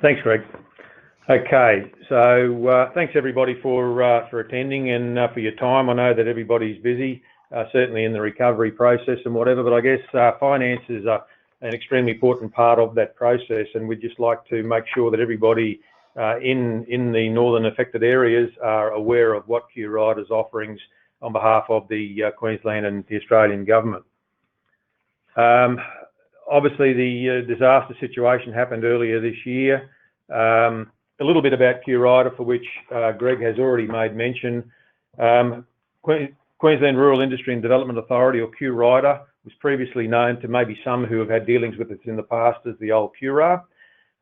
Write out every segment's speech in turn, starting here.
Thanks, Greg. Okay, so thanks everybody for attending and for your time. I know that everybody's busy, certainly in the recovery process and whatever, but I guess finances are an extremely important part of that process, and we'd just like to make sure that everybody in the northern affected areas are aware of what QRIDA's offerings on behalf of the Queensland and the Australian government. Obviously, the disaster situation happened earlier this year. A little bit about QRIDA, for which Greg has already made mention. Queensland Rural Industry and Development Authority, or QRIDA, was previously known to maybe some who have had dealings with us in the past as the old QRA.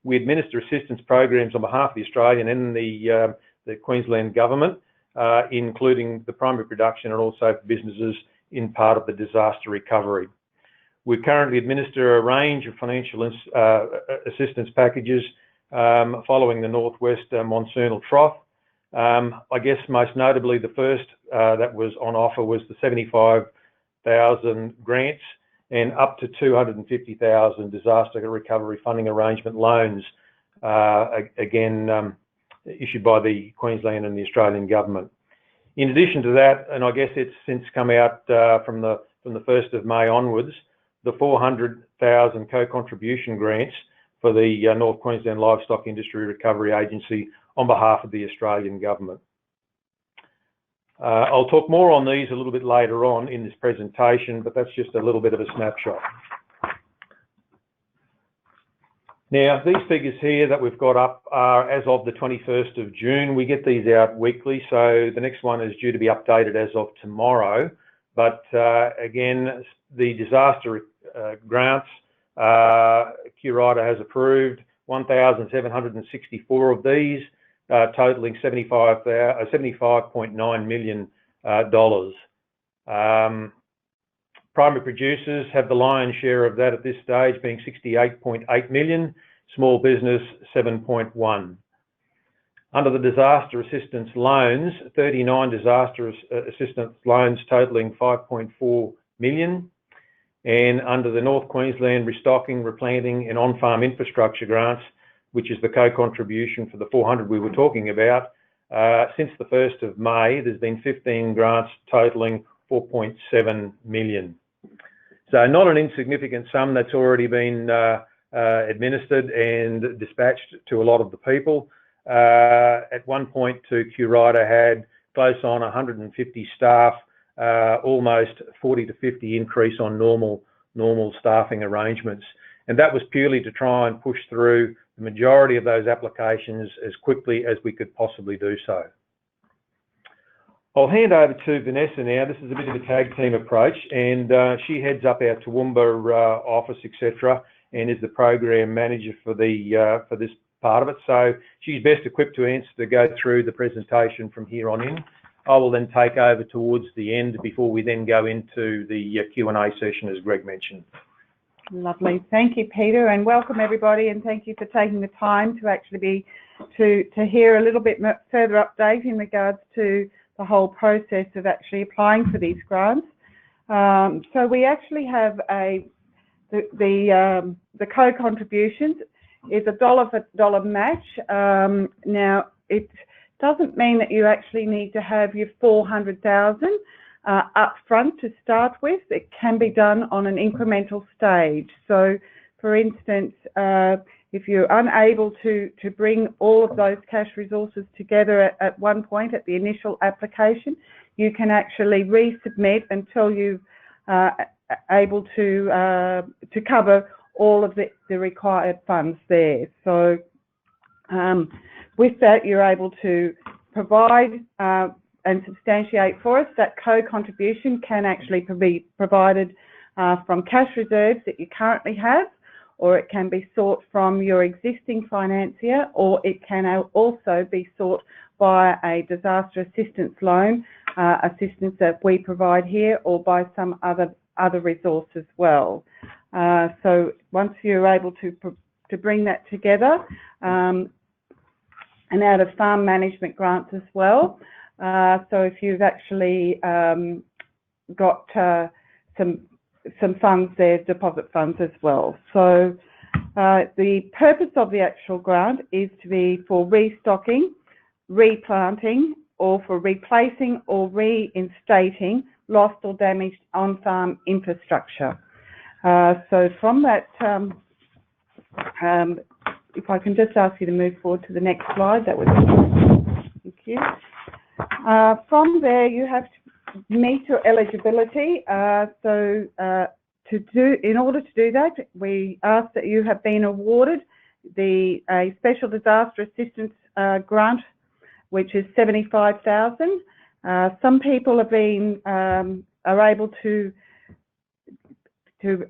We administer assistance programs on behalf of the Australian and the Queensland government, including the primary production and also businesses in part of the disaster recovery. We currently administer a range of financial assistance packages following the northwest monsoonal trough. I guess most notably the first that was on offer was the 75,000 grants and up to 250,000 disaster recovery funding arrangement loans, again issued by the Queensland and the Australian government. In addition to that, and I guess it's since come out from the 1st of May onwards, the 400,000 co-contribution grants for the North Queensland Livestock Industry Recovery Agency on behalf of the Australian government. I'll talk more on these a little bit later on in this presentation, but that's just a little bit of a snapshot. Now, these figures here that we've got up are as of the 21st of June. We get these out weekly, so the next one is due to be updated as of tomorrow. But again, the disaster grants, QRIDA has approved 1,764 of these, totaling $75.9 million. Primary producers have the lion's share of that at this stage, being 68.8 million, small business 7.1. Under the disaster assistance loans, 39 disaster assistance loans totaling 5.4 million. And under the North Queensland Restocking, Replanting and On-farm Infrastructure grants, which is the co-contribution for the 400 we were talking about, since the 1st of May, there's been 15 grants totaling 4.7 million. So not an insignificant sum that's already been administered and dispatched to a lot of the people. At one point, QRIDA had close on 150 staff, almost 40 to 50 increase on normal staffing arrangements. And that was purely to try and push through the majority of those applications as quickly as we could possibly do so. I'll hand over to Vanessa now. This is a bit of a tag team approach, and she heads up our Toowoomba office, etc., and is the program manager for this part of it. So she's best equipped to go through the presentation from here on in. I will then take over towards the end before we then go into the Q&A session, as Greg mentioned. Lovely. Thank you, Peter, and welcome everybody, and thank you for taking the time to actually to hear a little bit further update in regards to the whole process of actually applying for these grants. So we actually have the co-contributions is a dollar for dollar match. Now it doesn't mean that you actually need to have your 400,000 up front to start with. It can be done on an incremental stage. So for instance, if you're unable to bring all of those cash resources together at one point at the initial application, you can actually resubmit until you're able to cover all of the required funds there. So with that, you're able to provide and substantiate for us that co-contribution can actually be provided from cash reserves that you currently have, or it can be sought from your existing financier, or it can also be sought by a disaster assistance loan, assistance that we provide here, or by some other resource as well. So once you're able to bring that together, and out of farm management grants as well. So if you've actually got some funds there, deposit funds as well. So The purpose of the actual grant is to be for restocking, replanting, or for replacing or reinstating lost or damaged on-farm infrastructure. So from that, if I can just ask you to move forward to the next slide, that would be, thank you. From there, you have to meet your eligibility. In order to do that, we ask that you have been awarded a special disaster assistance grant, which is $75,000. Some people have been are able to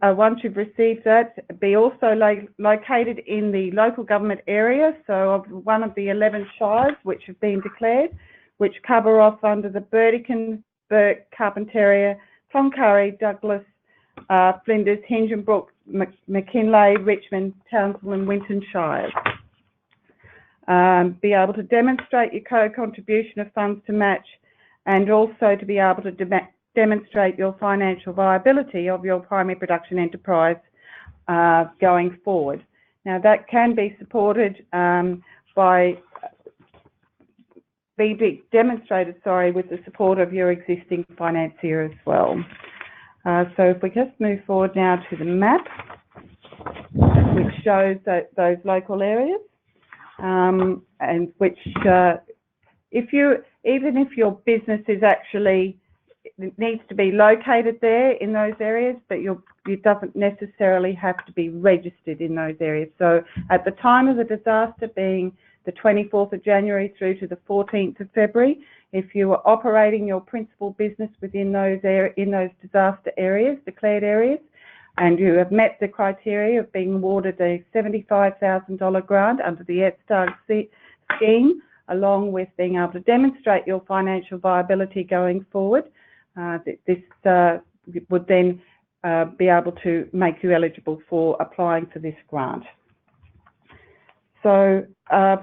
once you've received that, be also located in the local government area. So of one of the 11 shires which have been declared, which cover off under the Burdekin, Burke, Carpentaria, Cloncurry, Douglas, Flinders, Hingenbrook, McKinley, Richmond, Townsville and Winton shires. Be able to demonstrate your co-contribution of funds to match, and also to be able to demonstrate your financial viability of your primary production enterprise going forward. Now that can be supported demonstrated with the support of your existing financier as well. So if we just move forward now to the map, which shows those local areas, and which even if your business is actually, it needs to be located there in those areas, but it doesn't necessarily have to be registered in those areas. So at the time of the disaster, being the 24th of January through to the 14th of February, if you are operating your principal business within those disaster areas, declared areas, and you have met the criteria of being awarded a $75,000 grant under the Restock scheme, along with being able to demonstrate your financial viability going forward, this would then be able to make you eligible for applying for this grant. So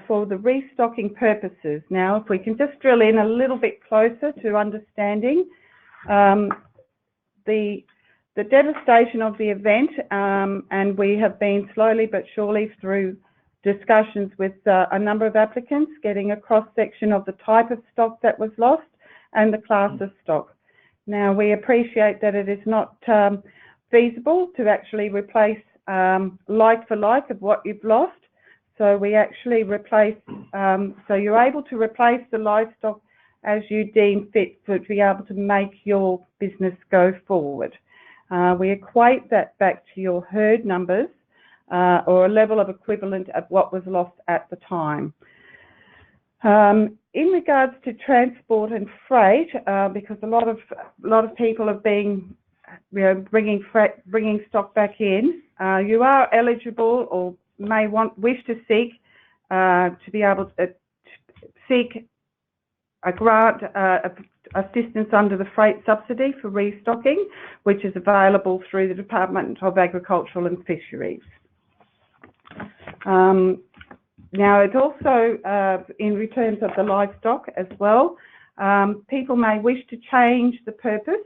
for the restocking purposes, now if we can just drill in a little bit closer to understanding the devastation of the event, and we have been slowly but surely through discussions with a number of applicants, getting a cross-section of the type of stock that was lost and the class of stock. Now, we appreciate that it is not feasible to actually replace like for like of what you've lost. So we actually replace, so you're able to replace the livestock as you deem fit to be able to make your business go forward. We equate that back to your herd numbers or a level of equivalent of what was lost at the time. In regards to transport and freight, because a lot of people have been, bringing stock back in, you are eligible or may wish to seek to be able to seek a grant assistance under the freight subsidy for restocking, which is available through the Department of Agriculture and Fisheries. Now, it's also in terms of the livestock as well, people may wish to change the purpose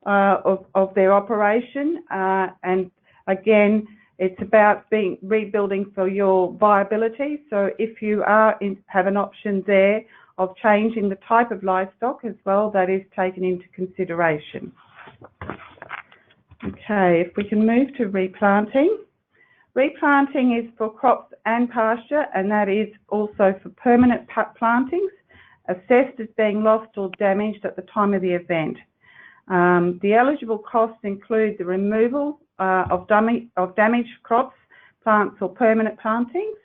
of their operation, and again, it's about rebuilding for your viability. So if you have an option there of changing the type of livestock as well, that is taken into consideration. Okay, if we can move to replanting. Replanting is for crops and pasture, and that is also for permanent plantings assessed as being lost or damaged at the time of the event. The eligible costs include the removal of damaged crops, plants or permanent plantings,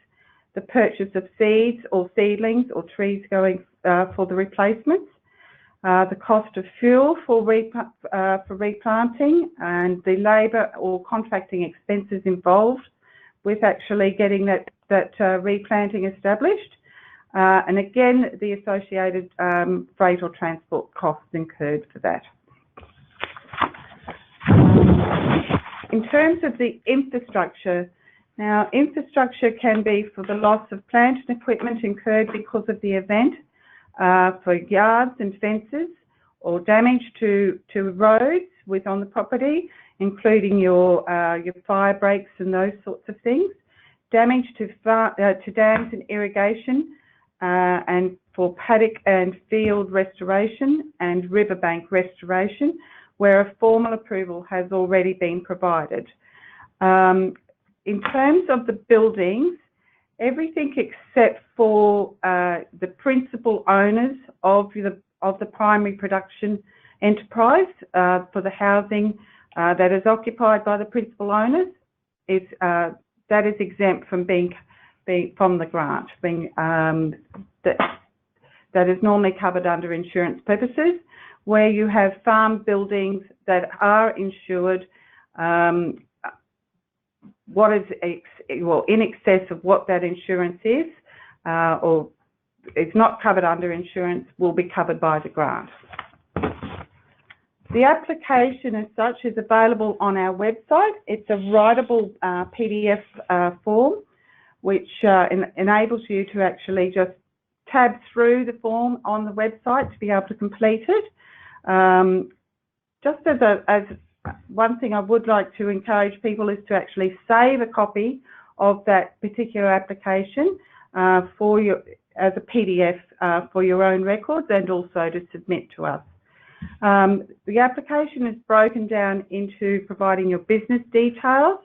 the purchase of seeds or seedlings or trees going for the replacements, the cost of fuel for replanting, and the labour or contracting expenses involved with actually getting that replanting established, and again the associated freight or transport costs incurred for that. In terms of the infrastructure, now infrastructure can be for the loss of plant and equipment incurred because of the event, for yards and fences, or damage to roads on the property, including your fire breaks and those sorts of things. damage to dams and irrigation, and for paddock and field restoration and riverbank restoration, where a formal approval has already been provided. In terms of the buildings, everything except for the principal owners of the primary production enterprise for the housing that is occupied by the principal owners that is exempt from from the grant. That is normally covered under insurance purposes. Where you have farm buildings that are insured, what is in excess of what that insurance is, or it's not covered under insurance, will be covered by the grant. The application as such is available on our website. It's a writable PDF form, which enables you to actually just tab through the form on the website to be able to complete it. Just as one thing I would like to encourage people is to actually save a copy of that particular application as a PDF for your own records, and also to submit to us. The application is broken down into providing your business details,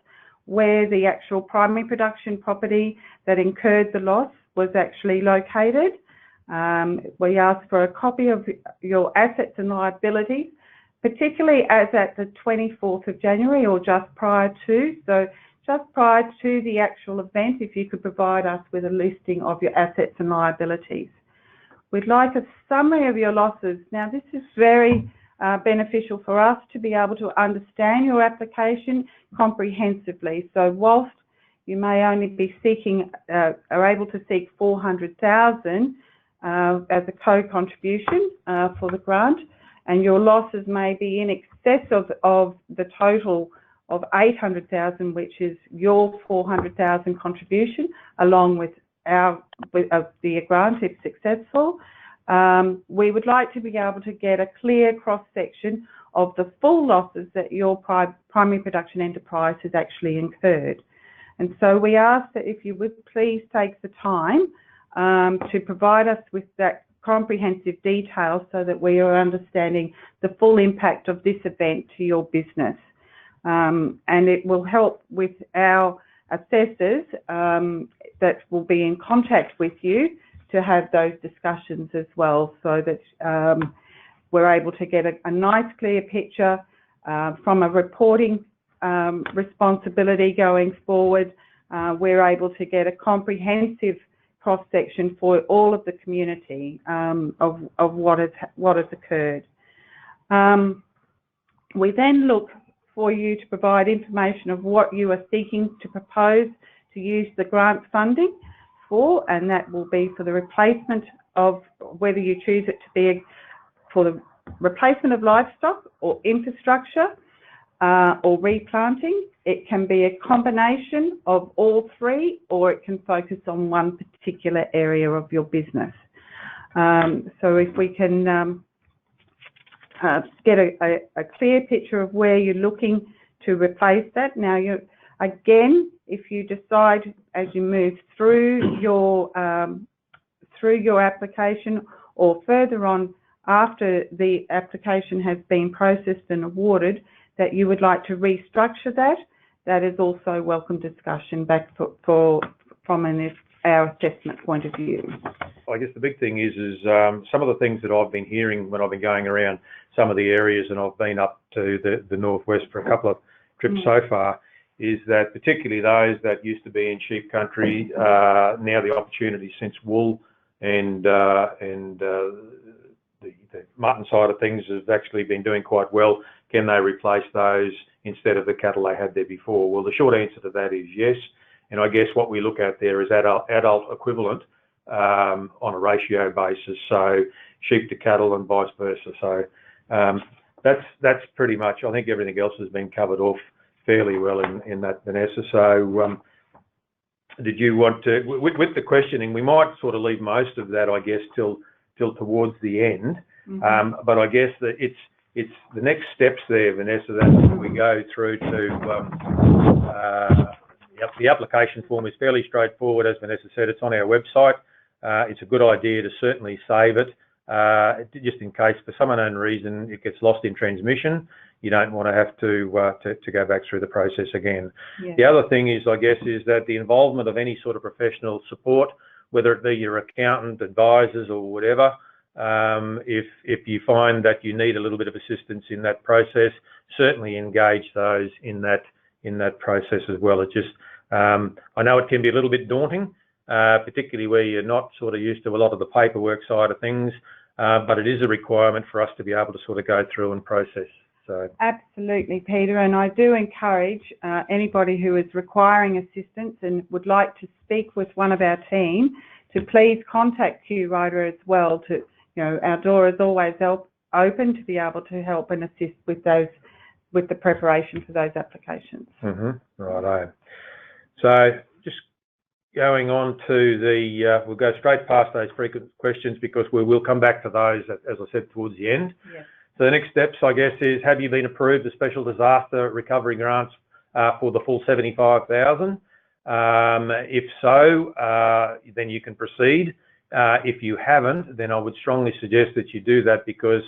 where the actual primary production property that incurred the loss was actually located. We ask for a copy of your assets and liabilities, particularly as at the 24th of January or just prior to. So just prior to the actual event, if you could provide us with a listing of your assets and liabilities. We'd like a summary of your losses. Now, this is very beneficial for us to be able to understand your application comprehensively. So whilst you may only be are able to seek $400,000 as a co-contribution for the grant, and your losses may be in excess of the total of $800,000, which is your $400,000 contribution, along with the grant if successful. We would like to be able to get a clear cross-section of the full losses that your primary production enterprise has actually incurred. And so we ask that if you would please take the time to provide us with that comprehensive detail so that we are understanding the full impact of this event to your business. And it will help with our assessors that will be in contact with you to have those discussions as well, so that we're able to get a nice clear picture from a reporting responsibility going forward. We're able to get a comprehensive cross-section for all of the community of what has occurred. We then look for you to provide information of what you are seeking to propose to use the grant funding for, and that will be for the replacement of, whether you choose it to be for the replacement of livestock or infrastructure or replanting. It can be a combination of all three, or it can focus on one particular area of your business. So if we can get a clear picture of where you're looking to replace that. Now, again, if you decide as you move through your application, or further on after the application has been processed and awarded, that you would like to restructure that is also welcome discussion back from our assessment point of view. I guess the big thing is some of the things that I've been hearing when I've been going around some of the areas, and I've been up to the northwest for a couple of trips so far, is that particularly those that used to be in sheep country, now the opportunity since wool and the mutton side of things has actually been doing quite well. Can they replace those instead of the cattle they had there before? Well, the short answer to that is yes. And I guess what we look at there is adult equivalent on a ratio basis, so sheep to cattle and vice versa. So that's pretty much, I think everything else has been covered off fairly well in that, Vanessa. So did you want to, with the questioning, we might sort of leave most of that, I guess, till towards the end. But I guess that it's the next steps there, Vanessa, that we go through to the application form is fairly straightforward. As Vanessa said, it's on our website. It's a good idea to certainly save it, just in case for some unknown reason it gets lost in transmission. You don't want to have to go back through the process again. Yeah. The other thing is, I guess, is that the involvement of any sort of professional support, whether it be your accountant, advisors, or whatever, if you find that you need a little bit of assistance in that process, certainly engage those in that process as well. It just, I know it can be a little bit daunting, particularly where you're not sort of used to a lot of the paperwork side of things, but it is a requirement for us to be able to sort of go through and process. So. Absolutely, Peter, and I do encourage anybody who is requiring assistance and would like to speak with one of our team to please contact QRIDA as well. To, you know, our door is always open to be able to help and assist with those, with the preparation for those applications. Righto. So just going on to the, we'll go straight past those frequent questions because we will come back to those, as I said, towards the end. Yes. So the next steps, I guess, is have you been approved the special disaster recovery grants for the full 75,000? If so, then you can proceed. If you haven't, then I would strongly suggest that you do that because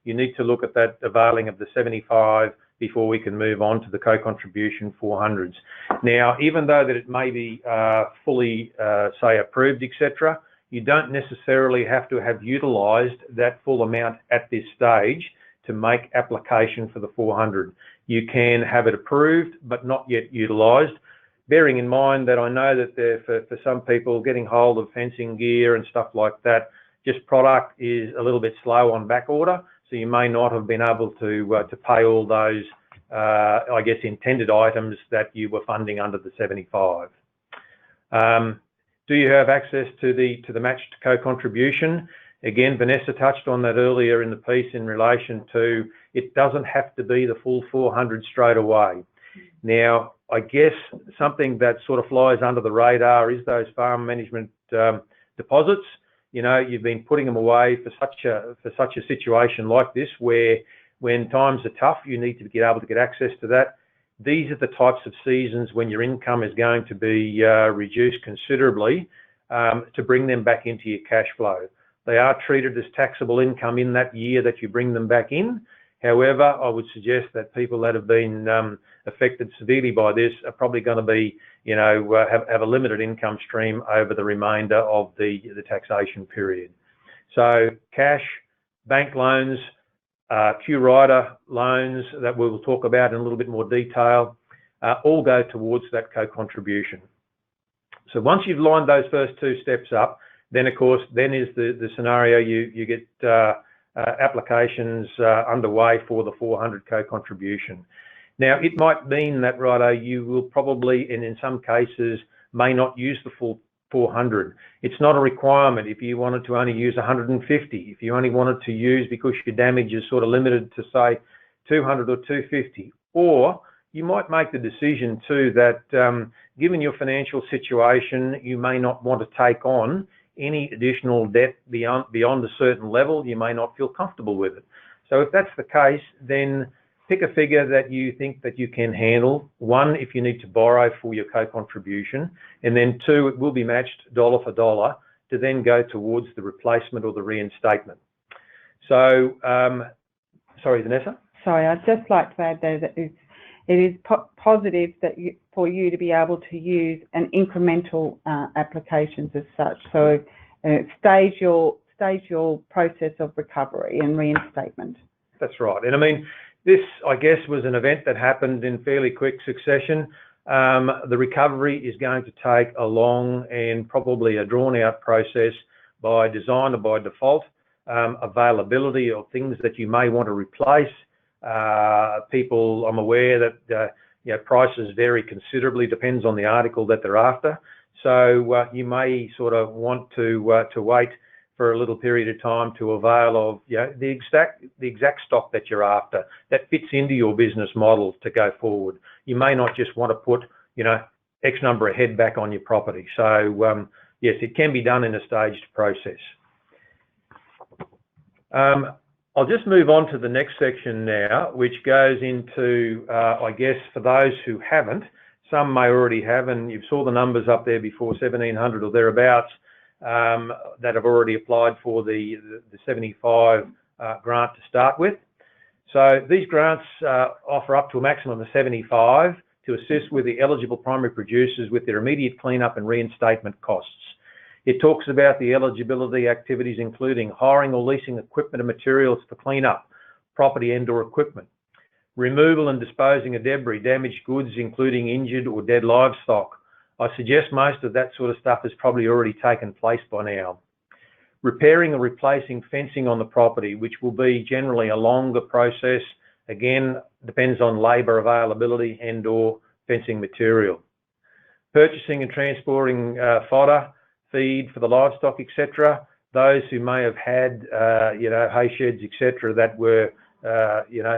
you need to look at that availing of the 75 before we can move on to the co-contribution 400s. Now, even though that it may be fully, say, approved, etc., you don't necessarily have to have utilised that full amount at this stage to make application for the 400. You can have it approved, but not yet utilised, bearing in mind that I know that for some people, getting hold of fencing gear and stuff like that, just product is a little bit slow on back order, so you may not have been able to pay all those, I guess, intended items that you were funding under the 75. Do you have access to the matched co-contribution? Again, Vanessa touched on that earlier in the piece in relation to it doesn't have to be the full 400 straight away. Now, I guess something that sort of flies under the radar is those farm management deposits. You know, you've been putting them away for such a situation like this, where when times are tough, you need to be able to get access to that. These are the types of seasons when your income is going to be reduced considerably to bring them back into your cash flow. They are treated as taxable income in that year that you bring them back in. However, I would suggest that people that have been affected severely by this are probably going to be, you know, have a limited income stream over the remainder of the taxation period. So cash, bank loans, QRIDA loans that we will talk about in a little bit more detail, all go towards that co-contribution. So once you've lined those first two steps up, then of course, then is the scenario you get applications underway for the 400 co-contribution. Now, it might mean that, righto, you will probably, and in some cases, may not use the full 400. It's not a requirement if you wanted to only use 150. If you only wanted to use because your damage is sort of limited to, say, 200 or 250. Or you might make the decision too that given your financial situation, you may not want to take on any additional debt beyond a certain level. You may not feel comfortable with it. So if that's the case, then pick a figure that you think that you can handle. One, if you need to borrow for your co-contribution, and then two, it will be matched dollar for dollar to then go towards the replacement or the reinstatement. So, sorry, Vanessa? Sorry, I'd just like to add there that it is positive that for you to be able to use an incremental applications as such. So stage your process of recovery and reinstatement. That's right. And I mean, this, I guess, was an event that happened in fairly quick succession. The recovery is going to take a long and probably a drawn-out process by design or by default. Availability of things that you may want to replace. People, I'm aware that you know, prices vary considerably, depends on the article that they're after. So you may sort of want to wait for a little period of time to avail of, you know, the exact stock that you're after that fits into your business model to go forward. You may not just want to put, you know, X number of head back on your property. So yes, it can be done in a staged process. I'll just move on to the next section now, which goes into, I guess, for those who haven't, some may already have, and you saw the numbers up there before, 1,700 or thereabouts, that have already applied for the 75 grant to start with. So these grants offer up to a maximum of 75 to assist with the eligible primary producers with their immediate cleanup and reinstatement costs. It talks about the eligibility activities including hiring or leasing equipment and materials for cleanup, property and/or equipment, removal and disposing of debris, damaged goods including injured or dead livestock. I suggest most of that sort of stuff has probably already taken place by now. Repairing or replacing fencing on the property, which will be generally a longer process. Again, depends on labour availability and/or fencing material. Purchasing and transporting fodder, feed for the livestock, etc. Those who may have had, hay sheds, etc., that were,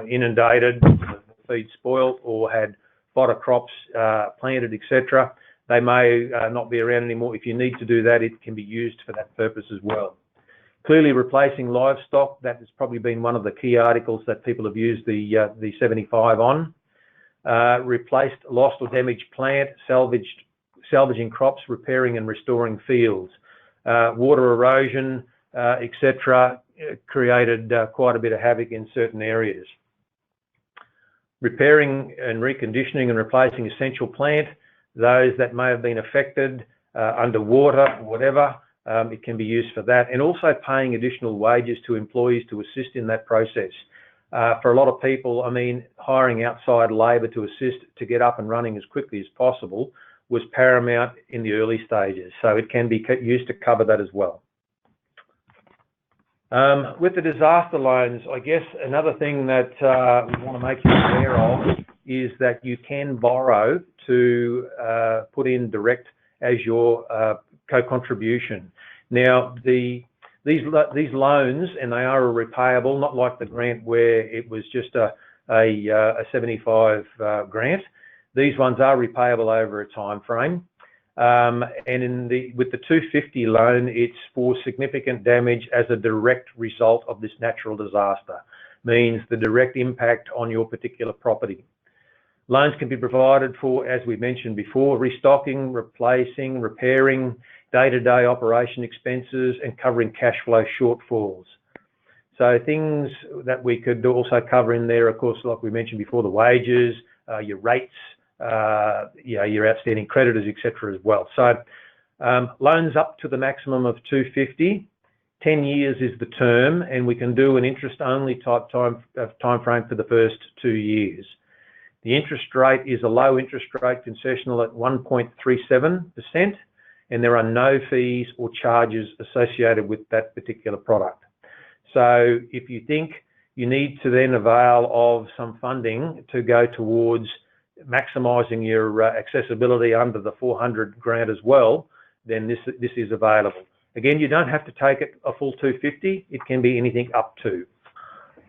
inundated, feed spoiled, or had fodder crops planted, etc. They may not be around anymore. If you need to do that, it can be used for that purpose as well. Clearly, replacing livestock, that has probably been one of the key articles that people have used the 75 on. Replaced lost or damaged plant, salvaging crops, repairing and restoring fields. Water erosion, etc., created quite a bit of havoc in certain areas. Repairing and reconditioning and replacing essential plant, those that may have been affected underwater or whatever, it can be used for that. And also paying additional wages to employees to assist in that process. For a lot of people, I mean, hiring outside labour to assist to get up and running as quickly as possible was paramount in the early stages. So it can be used to cover that as well. With the disaster loans, I guess another thing that we want to make you aware of is that you can borrow to put in direct as your co-contribution. Now, these loans, and they are repayable, not like the grant where it was just a 75 grant. These ones are repayable over a time frame. And with the 250 loan, it's for significant damage as a direct result of this natural disaster, means the direct impact on your particular property. Loans can be provided for, as we mentioned before, restocking, replacing, repairing, day-to-day operation expenses, and covering cash flow shortfalls. So things that we could also cover in there, of course, like we mentioned before, the wages, your rates, your outstanding creditors, etc. as well. So loans up to the maximum of 250, 10 years is the term, and we can do an interest-only type time frame for the first 2 years. The interest rate is a low interest rate concessional at 1.37%, and there are no fees or charges associated with that particular product. So if you think you need to then avail of some funding to go towards maximising your accessibility under the 400 grant as well, then this is available. Again, you don't have to take it a full 250, it can be anything up to.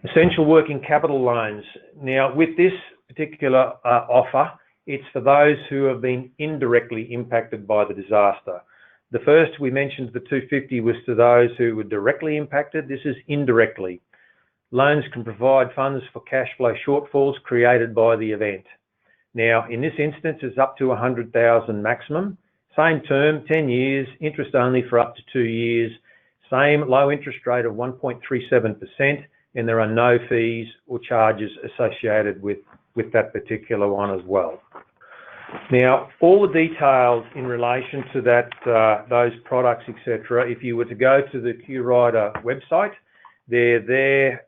Essential working capital loans. Now, with this particular offer, it's for those who have been indirectly impacted by the disaster. The first we mentioned, the 250, was to those who were directly impacted. This is indirectly. Loans can provide funds for cash flow shortfalls created by the event. Now, in this instance, it's up to 100,000 maximum. Same term, 10 years, interest only for up to 2 years. Same low interest rate of 1.37%, and there are no fees or charges associated with that particular one as well. Now, all the details in relation to that, those products, etc., if you were to go to the QRIDA website, they're there.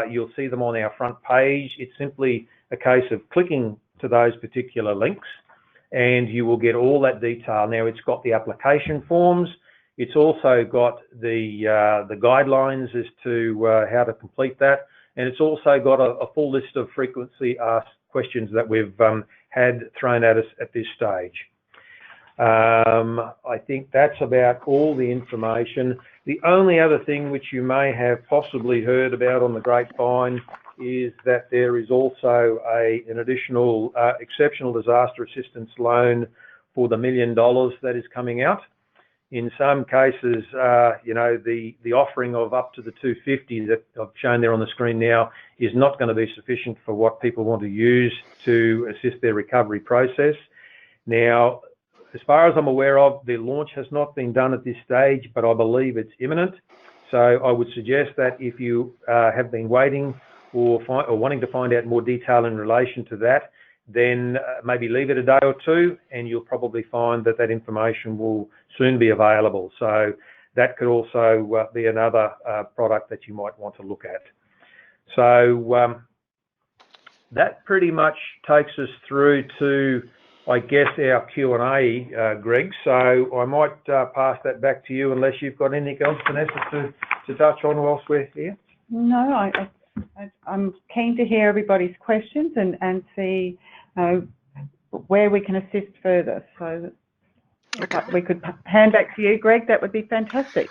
You'll see them on our front page. It's simply a case of clicking to those particular links, and you will get all that detail. Now, it's got the application forms. It's also got the guidelines as to how to complete that, and it's also got a full list of frequently asked questions that we've had thrown at us at this stage. I think that's about all the information. The only other thing which you may have possibly heard about on the grapevine is that there is also an additional exceptional disaster assistance loan for the $1 million that is coming out. In some cases, the offering of up to the 250 that I've shown there on the screen now is not going to be sufficient for what people want to use to assist their recovery process. Now, as far as I'm aware of, the launch has not been done at this stage, but I believe it's imminent. So I would suggest that if you have been waiting or wanting to find out more detail in relation to that, then maybe leave it a day or two, and you'll probably find that that information will soon be available. So that could also be another product that you might want to look at. So that pretty much takes us through to, I guess, our Q&A, Greg. So I might pass that back to you, unless you've got anything else, Vanessa, to touch on whilst we're here. No, I'm keen to hear everybody's questions and see where we can assist further. So if we could hand back to you, Greg, that would be fantastic.